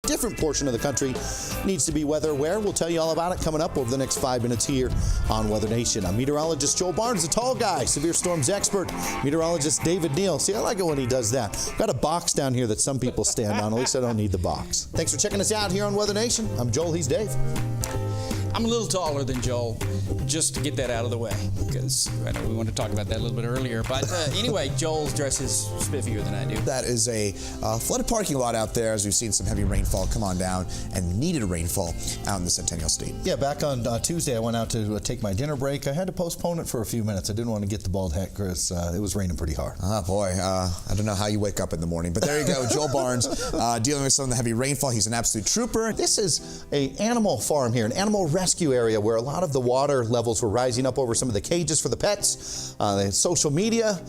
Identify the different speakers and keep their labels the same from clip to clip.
Speaker 1: different portion of the country needs to be weather aware. We'll tell you all about it coming up over the next 5 minutes here on Weather Nation. I'm meteorologist Joel Barnes, the tall guy, severe storms expert, meteorologist David Neal. See, I like it when he does that. Got a box down here that some people stand on. At least I don't need the box. Thanks for checking us out here on Weather Nation. I'm Joel, he's Dave.
Speaker 2: I'm a little taller than Joel, just to get that out of the way, because I know we wanted to talk about that a little bit earlier. But anyway, Joel's dress is spiffier than I do.
Speaker 3: That is a flooded parking lot out there, as we've seen some heavy rainfall come on down, and needed rainfall out in the Centennial State.
Speaker 1: Yeah, back on Tuesday, I went out to take my dinner break. I had to postpone it for a few minutes. I didn't want to get the bald head because it was raining pretty hard.
Speaker 3: Oh, boy. I don't know how you wake up in the morning, but there you go. Joel Barnes dealing with some of the heavy rainfall. He's an absolute trooper.
Speaker 1: This is an animal farm here, an animal rescue area where a lot of the water levels were rising up over some of the cages for the pets. The social media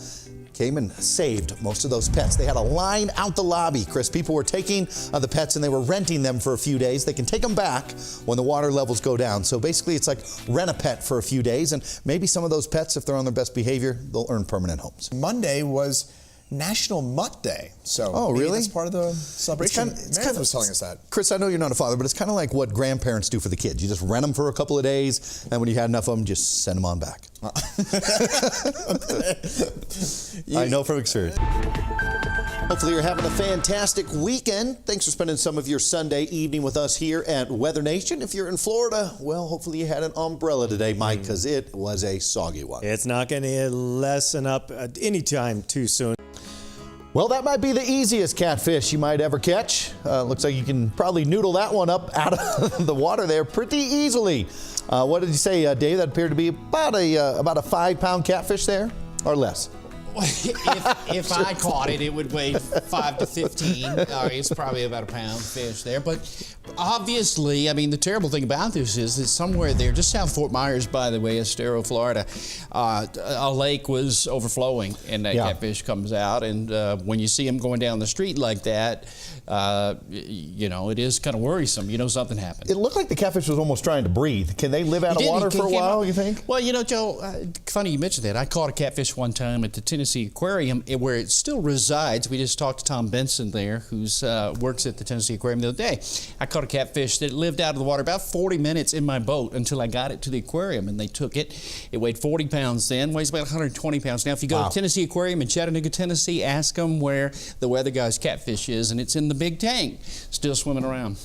Speaker 1: came and saved most of those pets. They had a line out the lobby, Chris. People were taking the pets and they were renting them for a few days. They can take them back when the water levels go down. So basically it's like rent a pet for a few days, and maybe some of those pets, if they're on their best behavior, they'll earn permanent homes.
Speaker 3: Monday was National Mutt Day. So
Speaker 1: oh, really?
Speaker 3: That's part of the celebration. Meredith was telling us that.
Speaker 1: Chris, I know you're not a father, but it's kind of like what grandparents do for the kids. You just rent them for a couple of days, and when you had enough of them, just send them on back. I know from experience. Hopefully you're having a fantastic weekend. Thanks for spending some of your Sunday evening with us here at Weather Nation. If you're in Florida, well, hopefully you had an umbrella today, Mike, because it was a soggy one.
Speaker 4: It's not going to lessen up anytime too soon.
Speaker 1: Well, that might be the easiest catfish you might ever catch. Looks like you can probably noodle that one up out of the water there pretty easily. What did you say, Dave? That appeared to be about a 5-pound catfish there, or less.
Speaker 2: If I caught it, it would weigh 5 to 15. It's probably about a pound fish there. But obviously, I mean, the terrible thing about this is that somewhere there, just south of Fort Myers, by the way, Estero, Florida, a lake was overflowing, and that catfish comes out. And when you see them going down the street like that, you know, it is kind of worrisome. You know something happened.
Speaker 1: It looked like the catfish was almost trying to breathe. Can they live out of water for a while, you think?
Speaker 2: Well, you know, Joe, funny you mentioned that. I caught a catfish one time at the Tennessee Aquarium, where it still resides. We just talked to Tom Benson there, who's works at the Tennessee Aquarium the other day. I caught a catfish that lived out of the water about 40 minutes in my boat until I got it to the aquarium, and they took it. It weighed 40 pounds then, weighs about 120 pounds now. If you go to Tennessee Aquarium in Chattanooga, Tennessee, ask them where the Weather Guys catfish is, and it's in the big tank, still swimming around.